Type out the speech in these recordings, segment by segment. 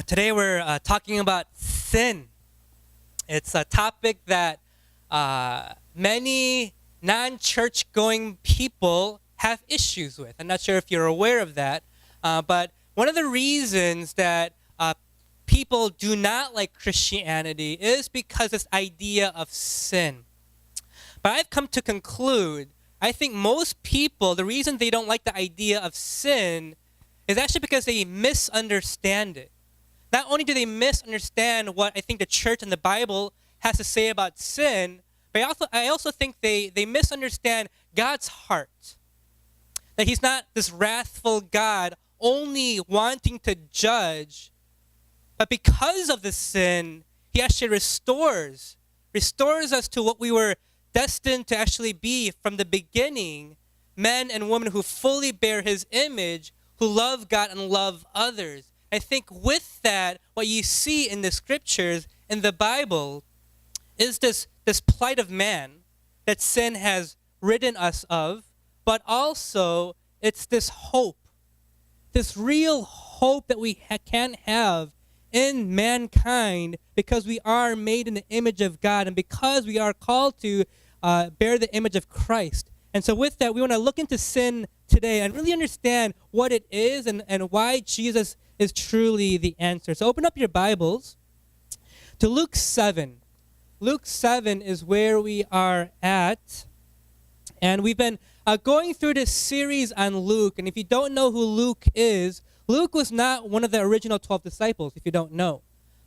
Today we're talking about sin. It's a topic that many non-church going people have issues with. I'm not sure if you're aware of that, but one of the reasons that people do not like Christianity is because this idea of sin. But I've come to conclude, I think most people, the reason they don't like the idea of sin is actually because they misunderstand it. Not only do they misunderstand what I think the church and the Bible has to say about sin, but I also think they misunderstand God's heart. That he's not this wrathful God only wanting to judge, but because of the sin, he actually restores us to what we were destined to actually be from the beginning, men and women who fully bear his image, who love God and love others. I think with that, what you see in the scriptures, in the Bible, is this plight of man that sin has ridden us of, but also it's this hope, this real hope that we can have in mankind because we are made in the image of God and because we are called to bear the image of Christ. And so with that, we want to look into sin today and really understand what it is and why Jesus is truly the answer. So open up your Bibles to Luke 7. Luke 7 is where we are at. And we've been going through this series on Luke. And if you don't know who Luke is, Luke was not one of the original 12 disciples, if you don't know.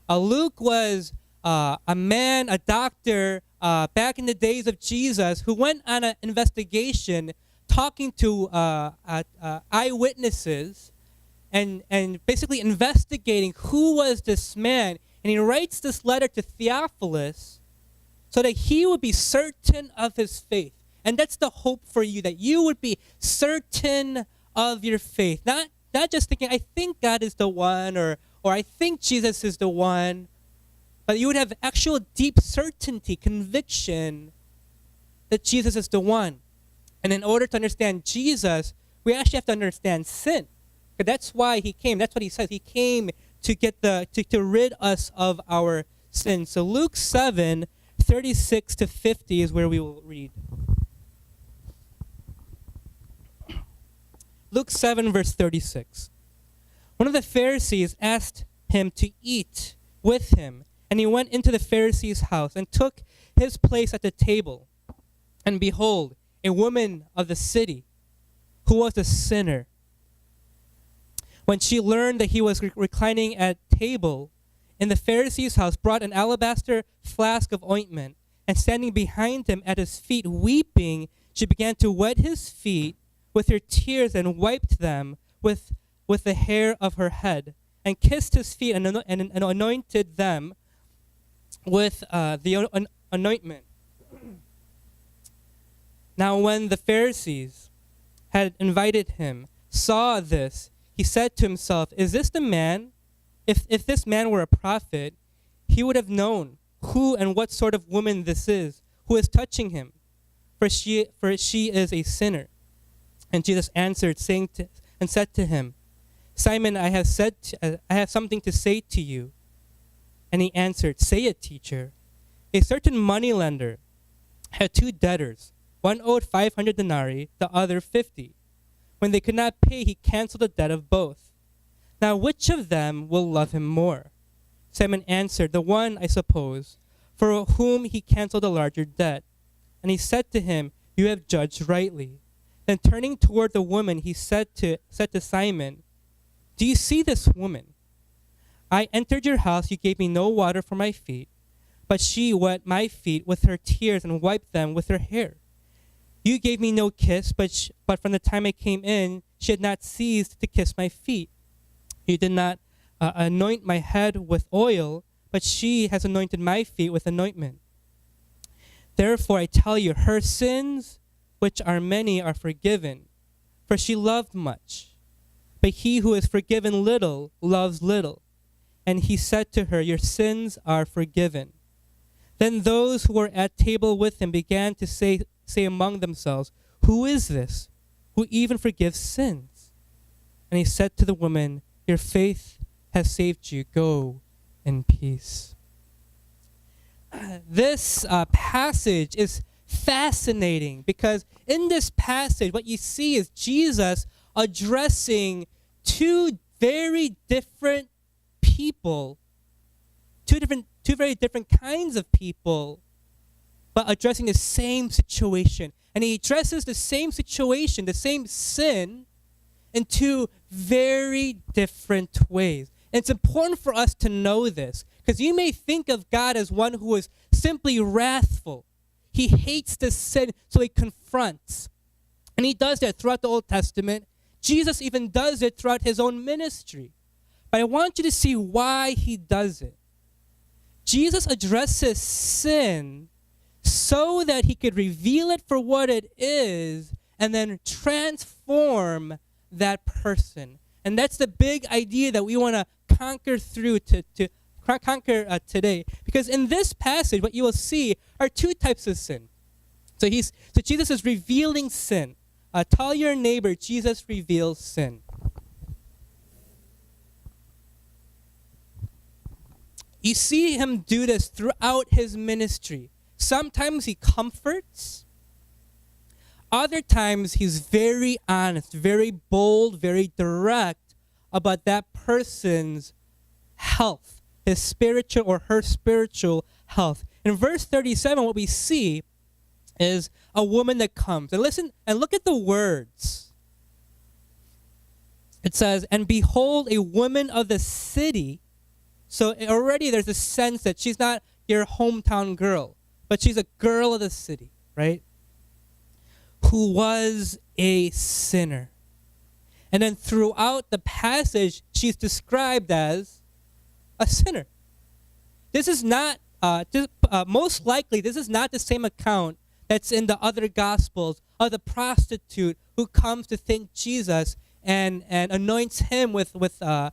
Luke was a man, a doctor, back in the days of Jesus who went on an investigation talking to eyewitnesses and basically investigating who was this man. And he writes this letter to Theophilus so that he would be certain of his faith. And that's the hope for you, that you would be certain of your faith. Not just thinking, I think God is the one, or I think Jesus is the one, but you would have actual deep certainty, conviction that Jesus is the one. And in order to understand Jesus, we actually have to understand sin. That's why he came. That's what he says. He came to get to rid us of our sins. So Luke 7, 36 to 50 is where we will read. Luke 7, verse 36. One of the Pharisees asked him to eat with him, and he went into the Pharisee's house and took his place at the table. And behold, a woman of the city, who was a sinner, when she learned that he was reclining at table in the Pharisee's house, brought an alabaster flask of ointment, and standing behind him at his feet, weeping, she began to wet his feet with her tears and wiped them with the hair of her head, and kissed his feet and anointed them with the anointment. Now when the Pharisees had invited him, saw this, he said to himself, is this the man? If this man were a prophet, he would have known who and what sort of woman this is, who is touching him, for she is a sinner. And Jesus answered, and said to him, Simon, I have something to say to you. And he answered, say it, teacher. A certain moneylender had two debtors. One owed 500 denarii, the other 50. When they could not pay, he canceled the debt of both. Now which of them will love him more? Simon answered, the one, I suppose, for whom he canceled a larger debt. And he said to him, you have judged rightly. Then turning toward the woman, he said to Simon, do you see this woman? I entered your house, you gave me no water for my feet, but she wet my feet with her tears and wiped them with her hair. You gave me no kiss, but from the time I came in, she had not ceased to kiss my feet. You did not anoint my head with oil, but she has anointed my feet with anointment. Therefore I tell you, her sins, which are many, are forgiven, for she loved much. But he who is forgiven little loves little. And he said to her, your sins are forgiven. Then those who were at table with him began to say among themselves, who is this who even forgives sins? And he said to the woman, your faith has saved you. Go in peace. This passage is fascinating because in this passage, what you see is Jesus addressing two very different people, two very different kinds of people, but addressing the same situation. And he addresses the same situation, the same sin, in two very different ways. And it's important for us to know this because you may think of God as one who is simply wrathful. He hates the sin, so he confronts. And he does that throughout the Old Testament. Jesus even does it throughout his own ministry. But I want you to see why he does it. Jesus addresses sin so that he could reveal it for what it is and then transform that person. And that's the big idea that we want to conquer through conquer today. Because in this passage, what you will see are two types of sin. So Jesus is revealing sin. Tell your neighbor, Jesus reveals sin. You see him do this throughout his ministry. Sometimes he comforts. Other times he's very honest, very bold, very direct about that person's health, his spiritual or her spiritual health. In verse 37, what we see is a woman that comes. And listen and look at the words. It says, "And behold, a woman of the city." So already there's a sense that she's not your hometown girl, but she's a girl of the city, right? Who was a sinner. And then throughout the passage, she's described as a sinner. This is not, most likely, this is not the same account that's in the other Gospels of the prostitute who comes to thank Jesus and anoints him with the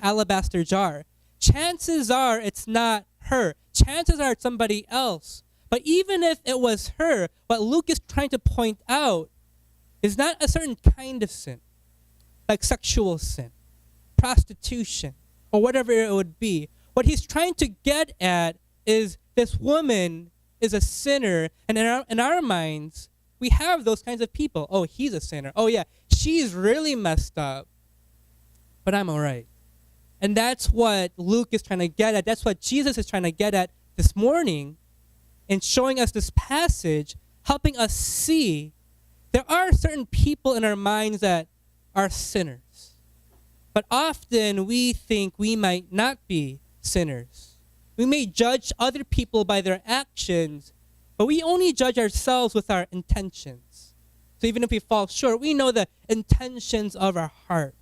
alabaster jar. Chances are it's not her. Chances are it's somebody else. But even if it was her, what Luke is trying to point out is not a certain kind of sin, like sexual sin, prostitution, or whatever it would be. What he's trying to get at is this woman is a sinner, and in our minds, we have those kinds of people. Oh, he's a sinner. Oh, yeah, she's really messed up, but I'm all right. And that's what Luke is trying to get at. That's what Jesus is trying to get at this morning in showing us this passage, helping us see there are certain people in our minds that are sinners. But often we think we might not be sinners. We may judge other people by their actions, but we only judge ourselves with our intentions. So even if we fall short, we know the intentions of our heart.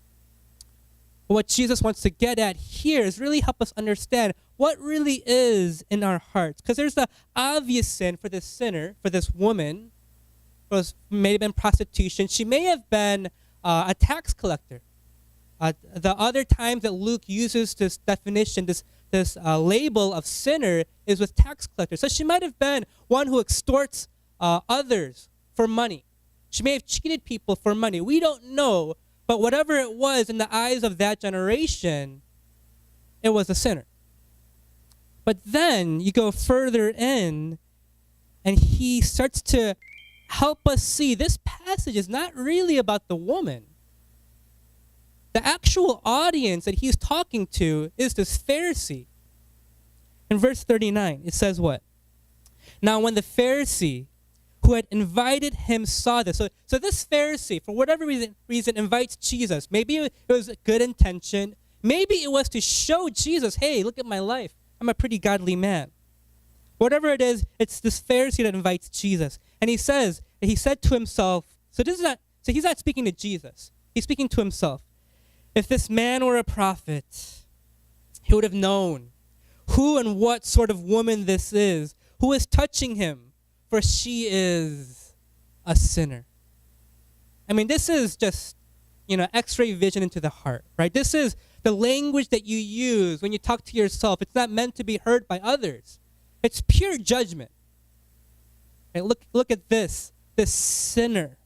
What Jesus wants to get at here is really help us understand what really is in our hearts. Because there's the obvious sin for this sinner, for this woman. It may have been prostitution. She may have been a tax collector. The other times that Luke uses this definition, this label of sinner, is with tax collector. So she might have been one who extorts others for money. She may have cheated people for money. We don't know. But whatever it was in the eyes of that generation, it was a sinner. But then you go further in, and he starts to help us see this passage is not really about the woman. The actual audience that he's talking to is this Pharisee. In verse 39, it says what? Now when the Pharisee who had invited him saw this. So this Pharisee, for whatever reason, invites Jesus. Maybe it was a good intention. Maybe it was to show Jesus, hey, look at my life. I'm a pretty godly man. Whatever it is, it's this Pharisee that invites Jesus. And he said to himself, so he's not speaking to Jesus. He's speaking to himself. If this man were a prophet, he would have known who and what sort of woman this is, who is touching him, for she is a sinner. I mean, this is just, X-ray vision into the heart, right? This is the language that you use when you talk to yourself. It's not meant to be heard by others. It's pure judgment. Right? Look at this sinner.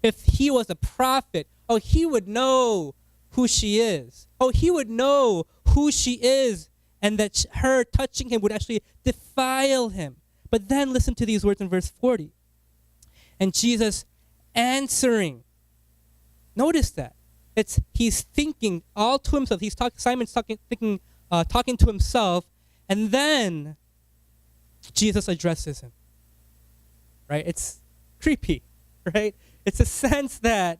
If he was a prophet, he would know who she is. Oh, he would know who she is, and that her touching him would actually defile him. But then listen to these words in verse 40. And Jesus answering. Notice that. He's thinking all to himself. Simon's talking to himself, and then Jesus addresses him. Right? It's creepy, right? It's a sense that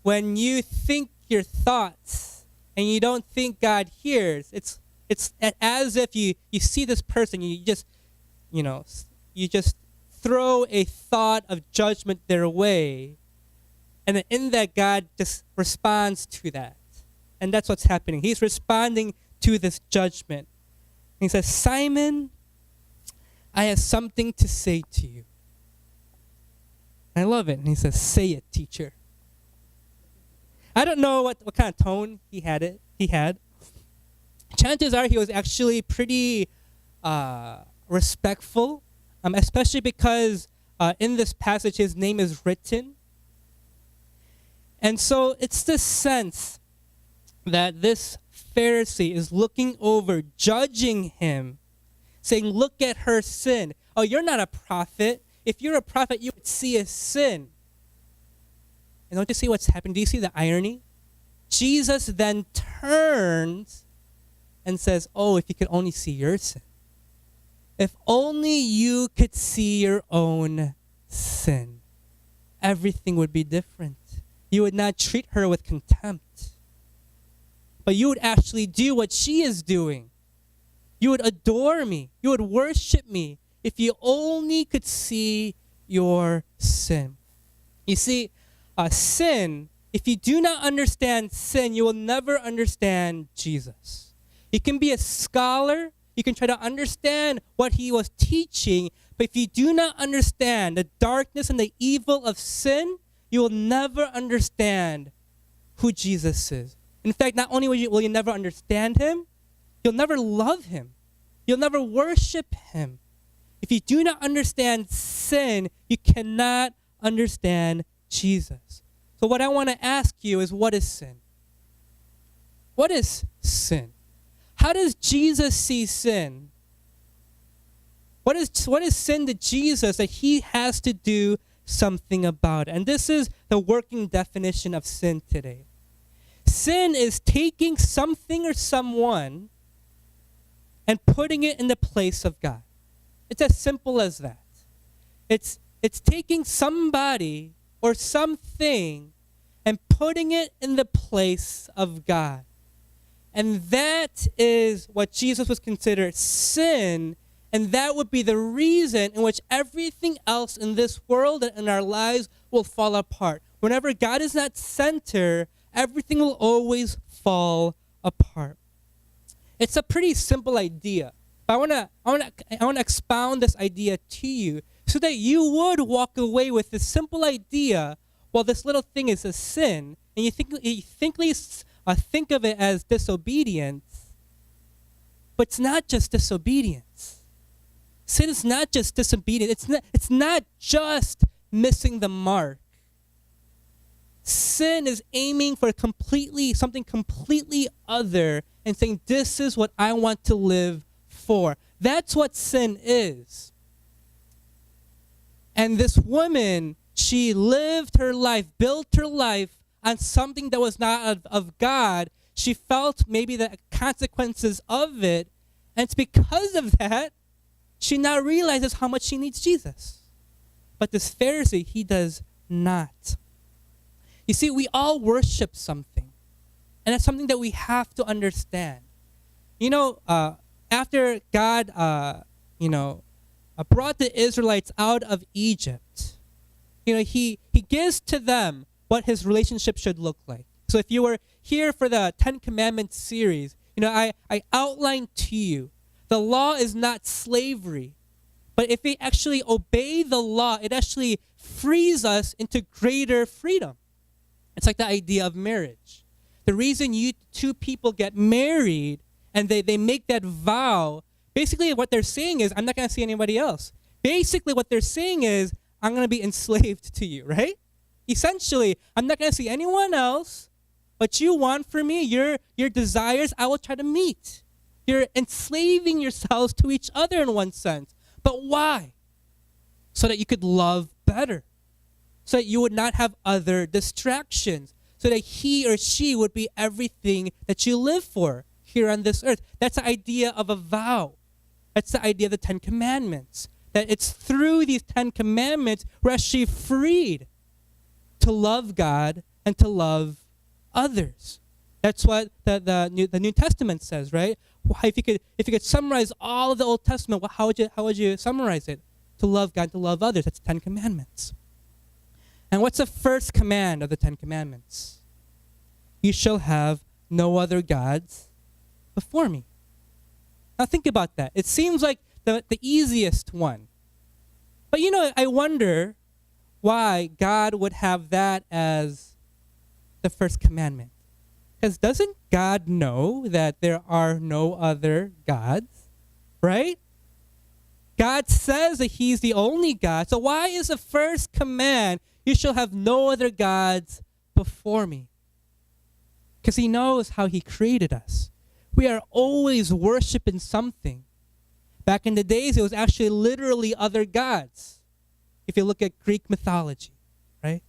when you think your thoughts and you don't think God hears, it's as if you see this person, you just throw a thought of judgment their way, and then in that God just responds to that. And that's what's happening. He's responding to this judgment. And he says, Simon, I have something to say to you. I love it. And he says, say it, teacher. I don't know what kind of tone he had. Chances are he was actually pretty respectful, especially because in this passage his name is written. And so it's this sense that this Pharisee is looking over, judging him, saying, look at her sin. Oh, you're not a prophet. If you're a prophet, you would see a sin. And don't you see what's happening? Do you see the irony? Jesus then turns and says, oh, if you could only see your sin. If only you could see your own sin, everything would be different. You would not treat her with contempt, but you would actually do what she is doing. You would adore me. You would worship me if you only could see your sin. You see, sin, if you do not understand sin, you will never understand Jesus. You can be a scholar. You can try to understand what he was teaching, but if you do not understand the darkness and the evil of sin, you will never understand who Jesus is. In fact, not only will you never understand him, you'll never love him. You'll never worship him. If you do not understand sin, you cannot understand Jesus. So what I want to ask you is, what is sin? What is sin? How does Jesus see sin? What is sin to Jesus that he has to do something about it? And this is the working definition of sin today. Sin is taking something or someone and putting it in the place of God. It's as simple as that. It's taking somebody or something and putting it in the place of God. And that is what Jesus would consider sin, and that would be the reason in which everything else in this world and in our lives will fall apart. Whenever God is not center, everything will always fall apart. It's a pretty simple idea, but I want to expound this idea to you so that you would walk away with this simple idea. Well, this little thing is a sin, and you think of it as disobedience, but it's not just disobedience. Sin is not just disobedience. It's not just missing the mark. Sin is aiming for something completely other and saying, this is what I want to live for. That's what sin is. And this woman, she lived her life, built her life on something that was not of God. She felt maybe the consequences of it. And it's because of that, she now realizes how much she needs Jesus. But this Pharisee, he does not. You see, we all worship something. And that's something that we have to understand. After God, brought the Israelites out of Egypt, he gives to them what his relationship should look like. So if you were here for the 10 Commandments series, I outlined to you, the law is not slavery. But if we actually obey the law, it actually frees us into greater freedom. It's like the idea of marriage. The reason you two people get married and they make that vow, basically what they're saying is, I'm not going to see anybody else. Basically what they're saying is, I'm going to be enslaved to you, right? Essentially, I'm not going to see anyone else. what you want for me, your desires, I will try to meet. You're enslaving yourselves to each other in one sense. But why? So that you could love better. So that you would not have other distractions. So that he or she would be everything that you live for here on this earth. That's the idea of a vow. That's the idea of the 10 Commandments. That it's through these 10 Commandments we're actually freed to love God and to love others. That's what the New Testament says, right? If you could summarize all of the Old Testament, how would you summarize it? To love God, to love others. That's 10 Commandments. And what's the first command of the 10 Commandments? You shall have no other gods before me. Now think about that. It seems like the easiest one. But I wonder why God would have that as the first commandment. Because doesn't God know that there are no other gods? Right? God says that he's the only God. So why is the first command, you shall have no other gods before me? Because he knows how he created us. We are always worshiping something. Back in the days, it was actually literally other gods. If you look at Greek mythology, right?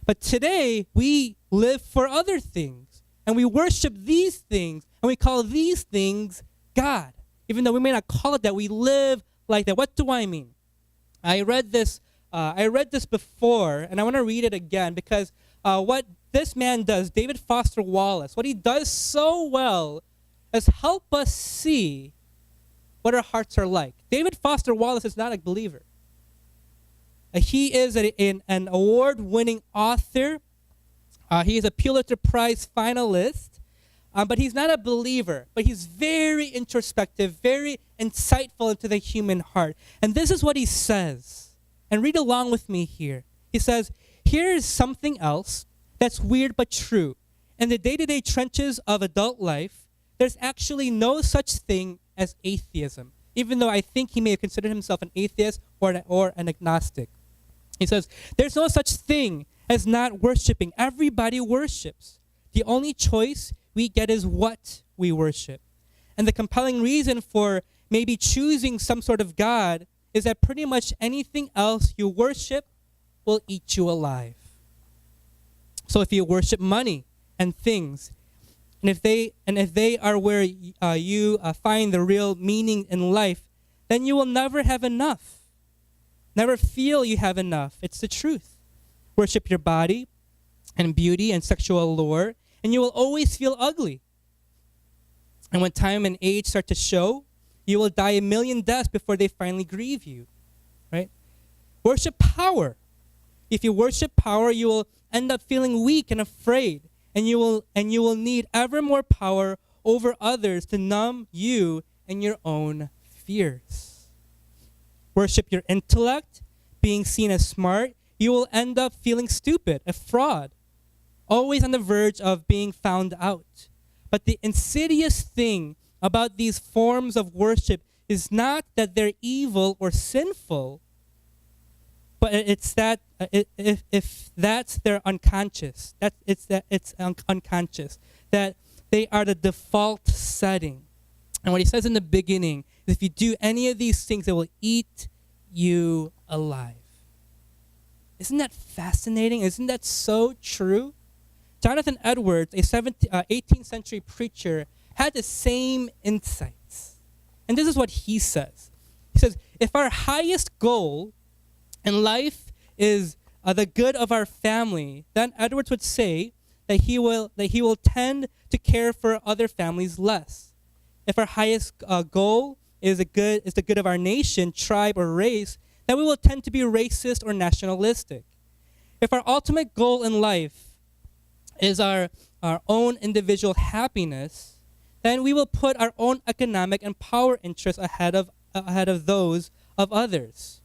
But today, we live for other things. And we worship these things. And we call these things God. Even though we may not call it that, we live like that. What do I mean? I read this before, and I want to read it again because what this man does, David Foster Wallace, what he does so well is help us see what our hearts are like. David Foster Wallace is not a believer. He is an award-winning author. He is a Pulitzer Prize finalist, but he's not a believer. But he's very introspective, very insightful into the human heart. And this is what he says. And read along with me here. He says, here is something else that's weird but true. In the day-to-day trenches of adult life, there's actually no such thing as atheism, even though I think he may have considered himself an atheist or an agnostic. He says, there's no such thing as not worshiping. Everybody worships. The only choice we get is what we worship. And the compelling reason for maybe choosing some sort of God is that pretty much anything else you worship will eat you alive. So if you worship money and things, and if they are where you find the real meaning in life, then you will never have enough. Never feel you have enough. It's the truth. Worship your body and beauty and sexual allure, and you will always feel ugly. And when time and age start to show, you will die a million deaths before they finally grieve you. Right? Worship power. If you worship power, you will end up feeling weak and afraid. And you will need ever more power over others to numb you and your own fears. Worship your intellect, being seen as smart, you will end up feeling stupid, a fraud, always on the verge of being found out. But the insidious thing about these forms of worship is not that they're evil or sinful, but it's that if that's their unconscious, it's unconscious, that they are the default setting. And what he says in the beginning is if you do any of these things, it will eat you alive. Isn't that fascinating? Isn't that so true? Jonathan Edwards, a 18th century preacher, had the same insights. And this is what he says. He says, if our highest goal in life is the good of our family, then Edwards would say that he will tend to care for other families less. If our highest goal is the good of our nation, tribe, or race, then we will tend to be racist or nationalistic. If our ultimate goal in life is our own individual happiness, then we will put our own economic and power interests ahead of those of others.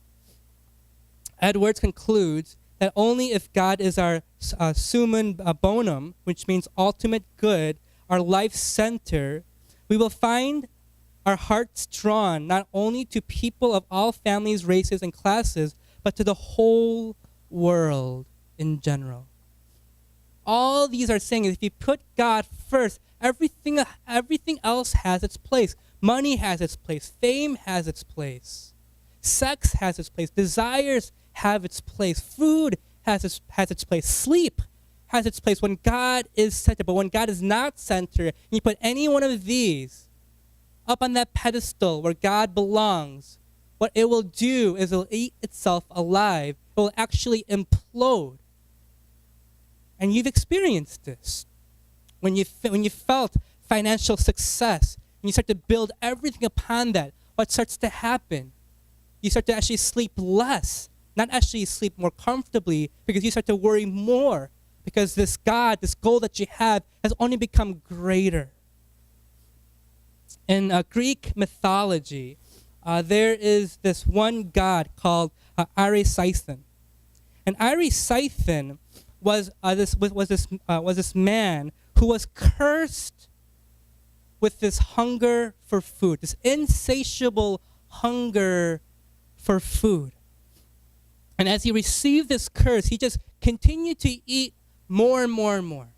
Edwards concludes that only if God is our summum bonum, which means ultimate good, our life center, we will find our hearts drawn not only to people of all families, races, and classes, but to the whole world in general. All these are saying is if you put God first, everything else has its place. Money has its place. Fame has its place. Sex has its place. Desires have its place. Food has its place. Sleep has its place when God is center. But when God is not center, and you put any one of these up on that pedestal where God belongs, what it will do is it will eat itself alive. It will actually implode. And you've experienced this. When you felt financial success, and you start to build everything upon that, what starts to happen? You start to actually sleep less, not actually sleep more comfortably, because you start to worry more, because this God, this goal that you have, has only become greater. In Greek mythology, there is this one god called Arisithan, and Arisithan was this man who was cursed with this hunger for food, this insatiable hunger for food. And as he received this curse, he just continued to eat more and more and more.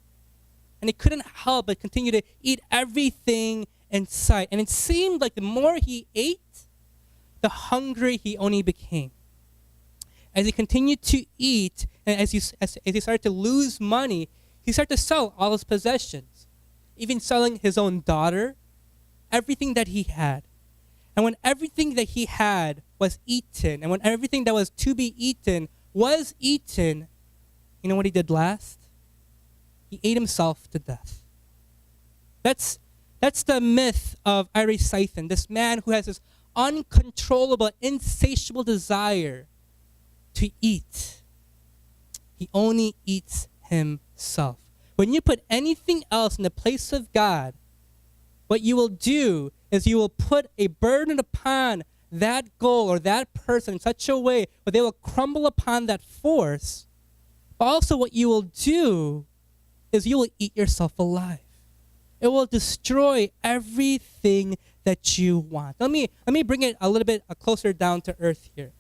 And he couldn't help but continue to eat everything in sight. And it seemed like the more he ate, the hungrier he only became. As he continued to eat, and as he started to lose money, he started to sell all his possessions, even selling his own daughter, everything that he had. And when everything that he had was eaten, and when everything that was to be eaten was eaten, you know what he did last? He ate himself to death. That's the myth of Arisithan, this man who has this uncontrollable, insatiable desire to eat. He only eats himself. When you put anything else in the place of God, what you will do is you will put a burden upon that goal or that person in such a way where they will crumble upon that force. But also what you will do is you will eat yourself alive. It will destroy everything that you want. Let me bring it a little bit closer down to earth here.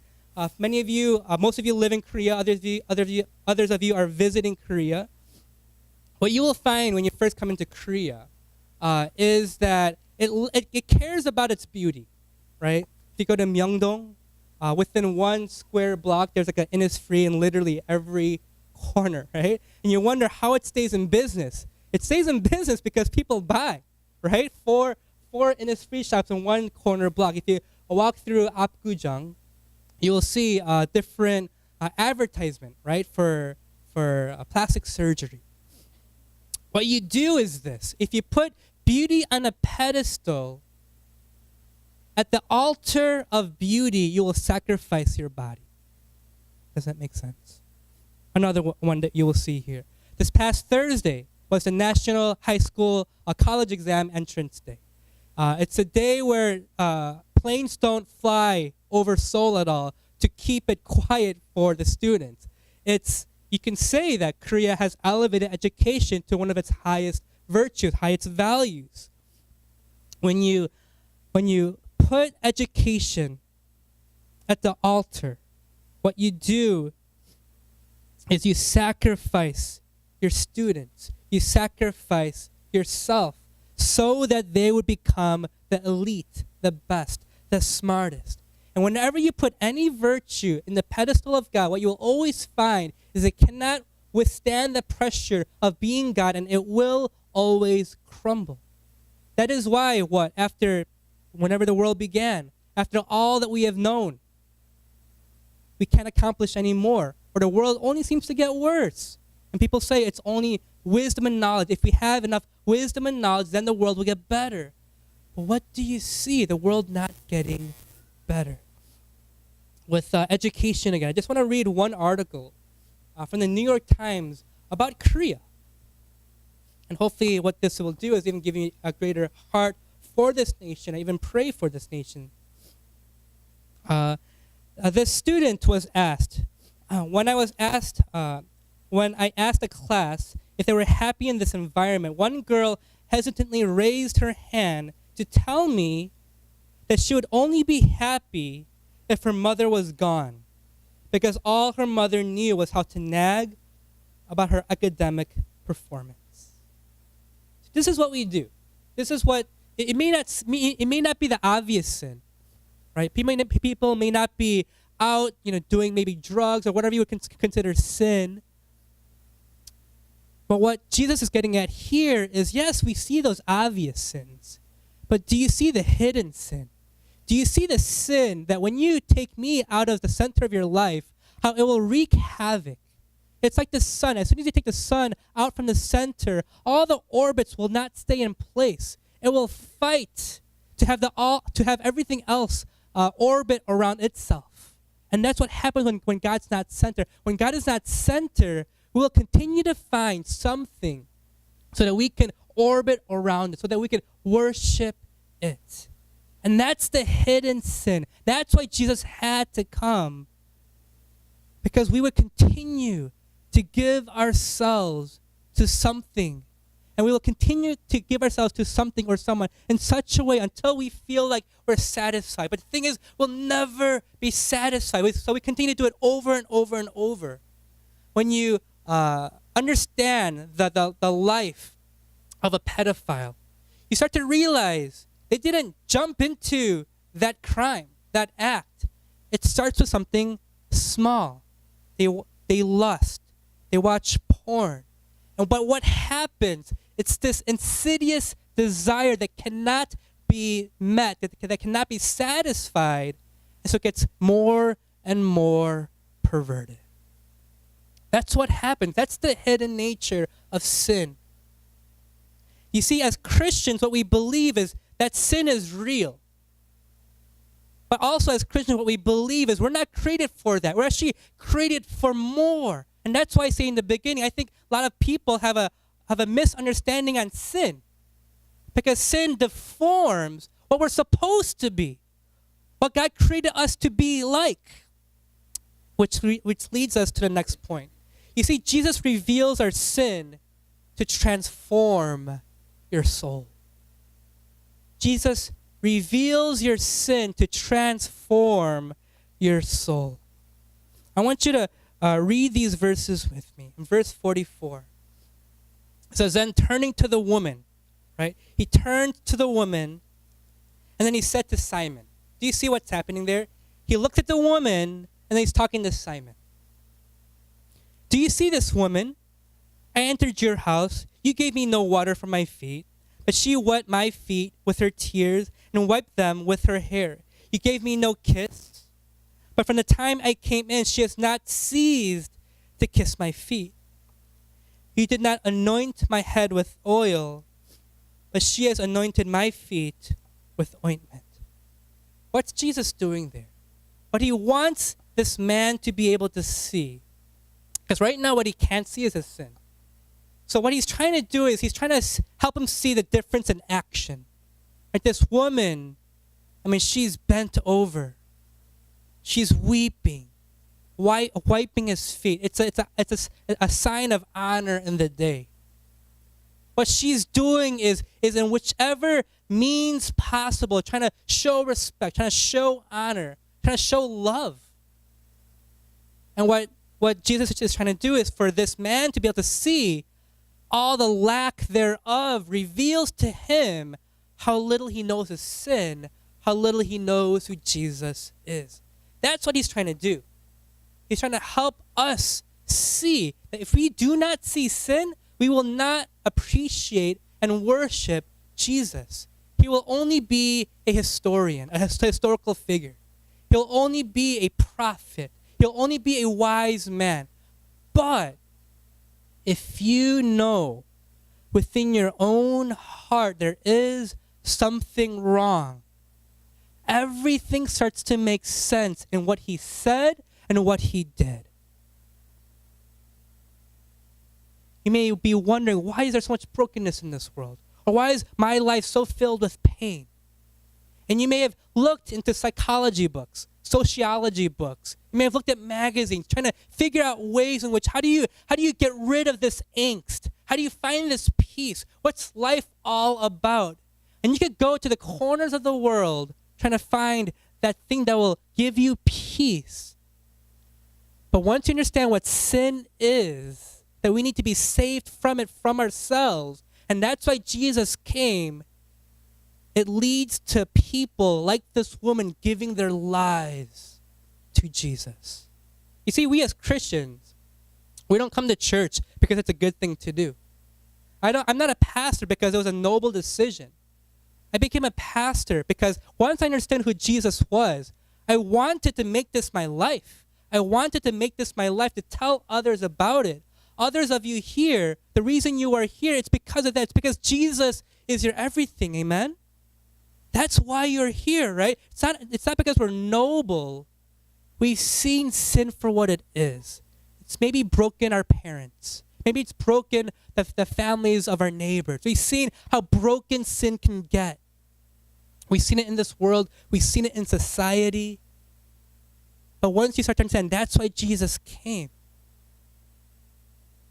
Many of you, most of you live in Korea. Others of you are visiting Korea. What you will find when you first come into Korea is that it cares about its beauty, right? If you go to Myeongdong, within 1 square block, there's like an Innisfree in literally every corner, right? And you wonder how it stays in business. It stays in business because people buy, right? Four Innisfree shops in 1 corner block. If you walk through Apgujeong, you will see different advertisement, right, for plastic surgery. What you do is this. If you put beauty on a pedestal, at the altar of beauty, you will sacrifice your body. Does that make sense? Another one that you will see here. This past Thursday was the National High School College Exam Entrance Day. It's a day where planes don't fly over Seoul at all to keep it quiet for the students. You can say that Korea has elevated education to one of its highest virtues, highest values. When you put education at the altar, what you do is you sacrifice your students, you sacrifice yourself so that they would become the elite, the best, the smartest. And whenever you put any virtue in the pedestal of God, what you will always find is it cannot withstand the pressure of being God, and it will always crumble. That is why whenever the world began, after all that we have known, we can't accomplish anymore, or the world only seems to get worse. And people say it's only wisdom and knowledge. If we have enough wisdom and knowledge, then the world will get better. But what do you see? The world not getting better. With education again, I just want to read one article from the New York Times about Korea. And hopefully what this will do is even give you a greater heart for this nation. I even pray for this nation. This student was asked, when I asked the class if they were happy in this environment, one girl hesitantly raised her hand to tell me that she would only be happy if her mother was gone, because all her mother knew was how to nag about her academic performance. This is what we do. This is what it may not be the obvious sin, right? People may not be out, doing maybe drugs or whatever you would consider sin. But what Jesus is getting at here is, yes, we see those obvious sins, but do you see the hidden sin? Do you see the sin that when you take me out of the center of your life, how it will wreak havoc? It's like the sun. As soon as you take the sun out from the center, all the orbits will not stay in place. It will fight to have everything else orbit around itself. And that's what happens when God's not center. When God is not center, we will continue to find something so that we can orbit around it, so that we can worship it. And that's the hidden sin. That's why Jesus had to come. Because we would continue to give ourselves to something. And we will continue to give ourselves to something or someone in such a way until we feel like we're satisfied. But the thing is, we'll never be satisfied. So we continue to do it over and over and over. When you understand the life of a pedophile, you start to realize they didn't jump into that crime, that act. It starts with something small. They lust. They watch porn. But what happens, it's this insidious desire that cannot be met, that cannot be satisfied, and so it gets more and more perverted. That's what happens. That's the hidden nature of sin. You see, as Christians, what we believe is that sin is real. But also as Christians, what we believe is we're not created for that. We're actually created for more. And that's why I say in the beginning, I think a lot of people have a misunderstanding on sin. Because sin deforms what we're supposed to be, what God created us to be like. Which leads us to the next point. You see, Jesus reveals our sin to transform your soul. Jesus reveals your sin to transform your soul. I want you to read these verses with me. In verse 44, it says, then turning to the woman, right? He turned to the woman, and then he said to Simon. Do you see what's happening there? He looked at the woman, and then he's talking to Simon. Do you see this woman? I entered your house. You gave me no water for my feet, but she wet my feet with her tears and wiped them with her hair. You gave me no kiss, but from the time I came in, she has not ceased to kiss my feet. You did not anoint my head with oil, but she has anointed my feet with ointment. What's Jesus doing there? What he wants this man to be able to see, because right now what he can't see is his sin. So what he's trying to do is he's trying to help him see the difference in action. Like this woman, she's bent over. She's weeping, wiping his feet. It's a sign of honor in the day. What she's doing is in whichever means possible, trying to show respect, trying to show honor, trying to show love. And what Jesus is trying to do is for this man to be able to see all the lack thereof reveals to him how little he knows his sin, how little he knows who Jesus is. That's what he's trying to do. He's trying to help us see that if we do not see sin, we will not appreciate and worship Jesus. He will only be a historian, a historical figure. He'll only be a prophet. He'll only be a wise man. But if you know within your own heart there is something wrong, everything starts to make sense in what he said and what he did. You may be wondering, why is there so much brokenness in this world? Or why is my life so filled with pain? And you may have looked into psychology books, sociology books. You may have looked at magazines, trying to figure out ways in which, how do you get rid of this angst? How do you find this peace? What's life all about? And you could go to the corners of the world trying to find that thing that will give you peace. But once you understand what sin is, that we need to be saved from it from ourselves. And that's why Jesus came. It leads to people like this woman giving their lives to Jesus. You see, we as Christians, we don't come to church because it's a good thing to do. I'm not a pastor because it was a noble decision. I became a pastor because once I understand who Jesus was, I wanted to make this my life. I wanted to make this my life, to tell others about it. Others of you here, the reason you are here, it's because of that. It's because Jesus is your everything, amen? That's why you're here, right? It's not because we're noble. We've seen sin for what it is. It's maybe broken our parents. Maybe it's broken the families of our neighbors. We've seen how broken sin can get. We've seen it in this world. We've seen it in society. But once you start to understand, that's why Jesus came.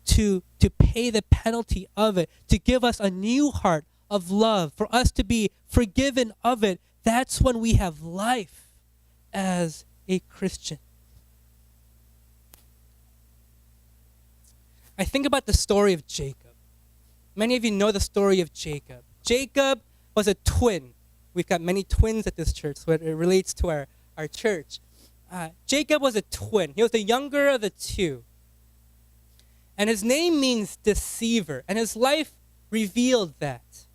To pay the penalty of it. To give us a new heart of love. For us to be forgiven of it. That's when we have life as a Christian. I think about the story of Jacob. Many of you know the story of Jacob. Jacob was a twin. We've got many twins at this church, so it relates to our church. Jacob was a twin. He was the younger of the two. And his name means deceiver. And his life revealed that.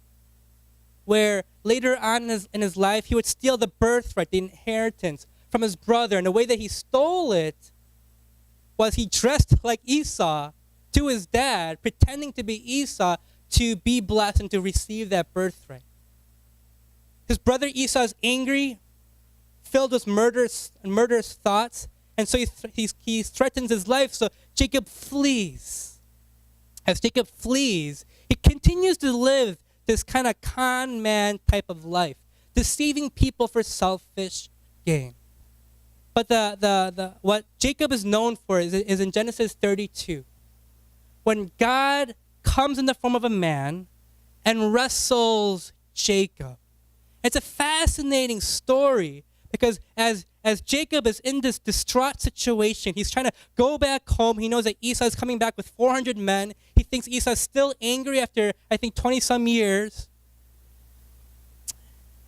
Where later on in his life, he would steal the birthright, the inheritance from his brother. And the way that he stole it was he dressed like Esau to his dad, pretending to be Esau to be blessed and to receive that birthright. His brother Esau is angry, filled with murderous thoughts, and so he threatens his life. So Jacob flees. As Jacob flees, he continues to live this kind of con man type of life, deceiving people for selfish gain. But the what Jacob is known for is in Genesis 32. When God comes in the form of a man and wrestles Jacob. It's a fascinating story because as Jacob is in this distraught situation, he's trying to go back home. He knows that Esau is coming back with 400 men. He thinks Esau is still angry after, 20-some years.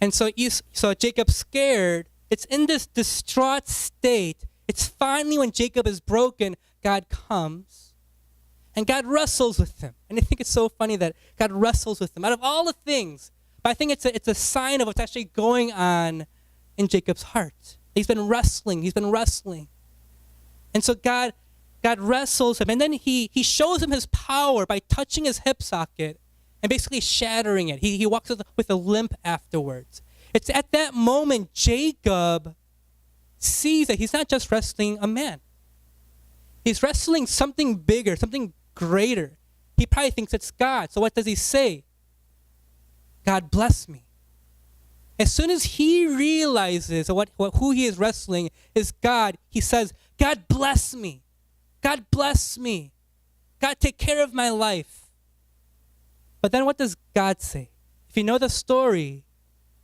And so Jacob's scared. It's in this distraught state. It's finally when Jacob is broken, God comes. And God wrestles with him. And I think it's so funny that God wrestles with him. Out of all the things, but I think it's a sign of what's actually going on in Jacob's heart. He's been wrestling. And so God wrestles him. And then he shows him his power by touching his hip socket and basically shattering it. He walks with a limp afterwards. It's at that moment Jacob sees that he's not just wrestling a man. He's wrestling something bigger, something greater. He probably thinks it's God. So what does he say? God bless me. As soon as he realizes who he is wrestling is God, he says, God bless me. God bless me. God take care of my life. But then what does God say? If you know the story,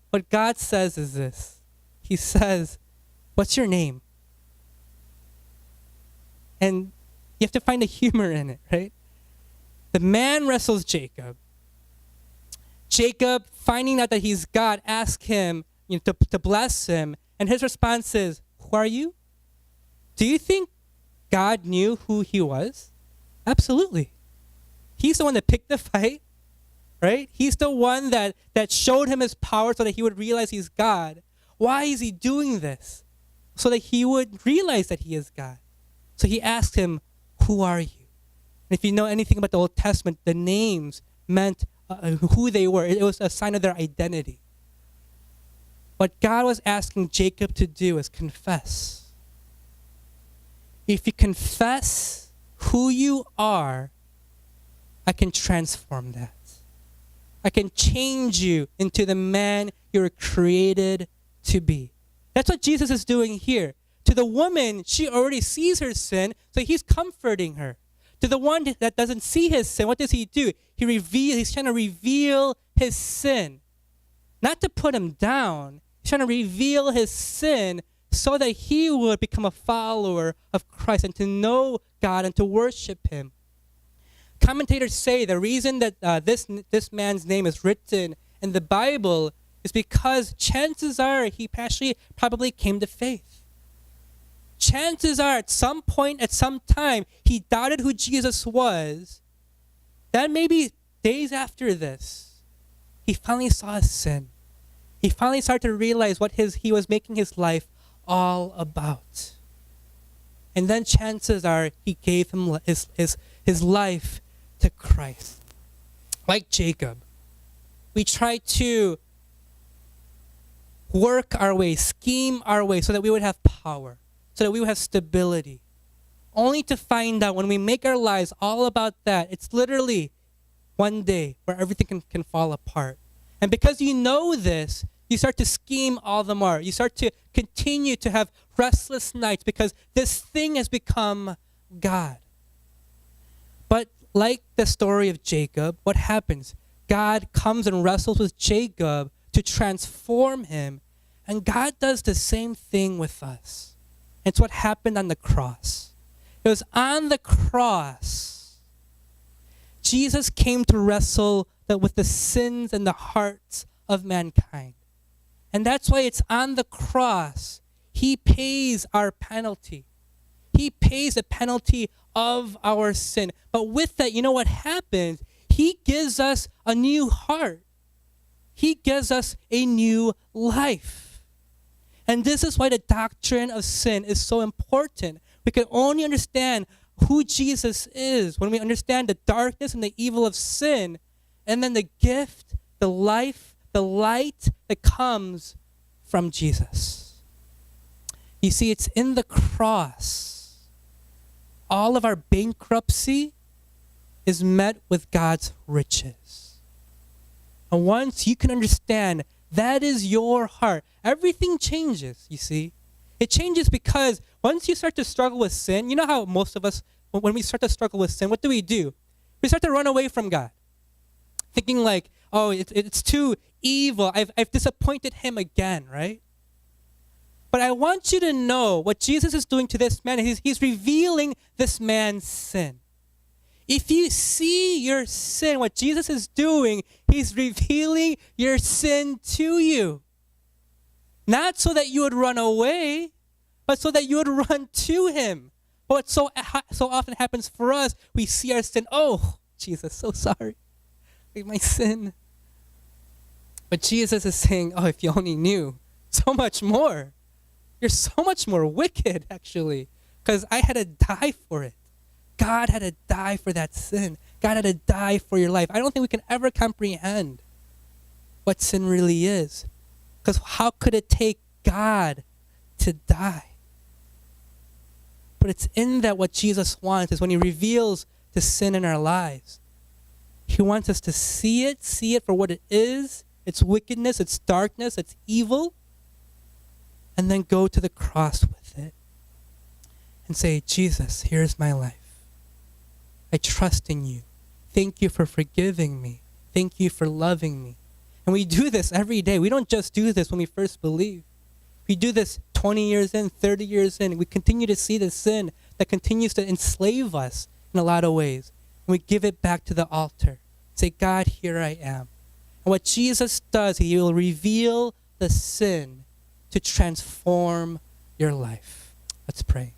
what God says is this. He says, what's your name? And you have to find the humor in it, right? The man wrestles Jacob. Jacob, finding out that he's God, asks him to bless him. And his response is, who are you? Do you think God knew who he was? Absolutely. He's the one that picked the fight, right? He's the one that showed him his power so that he would realize he's God. Why is he doing this? So that he would realize that he is God. So he asked him, who are you? And if you know anything about the Old Testament, the names meant who they were. It was a sign of their identity. What God was asking Jacob to do is confess. If you confess who you are, I can transform that. I can change you into the man you were created to be. That's what Jesus is doing here. To the woman, she already sees her sin, so he's comforting her. To the one that doesn't see his sin, what does he do? He's trying to reveal his sin. Not to put him down. He's trying to reveal his sin so that he would become a follower of Christ and to know God and to worship him. commentators say the reason that this man's name is written in the Bible is because chances are he actually probably came to faith. Chances are at some point, at some time, he doubted who Jesus was. Then maybe days after this, he finally saw his sin. He finally started to realize what he was making his life all about. And then chances are he gave him his life to Christ. Like Jacob, we try to work our way, scheme our way so that we would have power, so that we would have stability. Only to find out when we make our lives all about that, it's literally one day where everything can fall apart. And because you know this, you start to scheme all the more. You start to continue to have restless nights because this thing has become God. But like the story of Jacob, what happens? God comes and wrestles with Jacob to transform him. And God does the same thing with us. It's what happened on the cross. It was on the cross. Jesus came to wrestle with the sins and the hearts of mankind. And that's why it's on the cross. He pays our penalty. He pays the penalty of our sin. But with that, you know what happens? He gives us a new heart. He gives us a new life. And this is why the doctrine of sin is so important. We can only understand who Jesus is when we understand the darkness and the evil of sin, and then the gift, the life, the light that comes from Jesus. You see, it's in the cross. All of our bankruptcy is met with God's riches. And once you can understand that is your heart, everything changes, you see. It changes because once you start to struggle with sin, you know how most of us, when we start to struggle with sin, what do? We start to run away from God. Thinking like, oh, it's too evil. I've disappointed him again, right? But I want you to know what Jesus is doing to this man. He's revealing this man's sin. If you see your sin, what Jesus is doing, he's revealing your sin to you. Not so that you would run away, but so that you would run to him. What so often happens for us, we see our sin. Oh, Jesus, so sorry. My sin. But Jesus is saying, oh, if you only knew so much more. You're so much more wicked, actually, because I had to die for it. God had to die for that sin. God had to die for your life. I don't think we can ever comprehend what sin really is. Because how could it take God to die? But it's in that what Jesus wants is when he reveals the sin in our lives. He wants us to see it for what it is, its wickedness, its darkness, its evil, and then go to the cross with it and say, Jesus, here's my life. I trust in you. Thank you for forgiving me. Thank you for loving me. And we do this every day. We don't just do this when we first believe. We do this 20 years in, 30 years in. We continue to see the sin that continues to enslave us in a lot of ways. And we give it back to the altar. Say, God, here I am. And what Jesus does, he will reveal the sin to transform your life. Let's pray.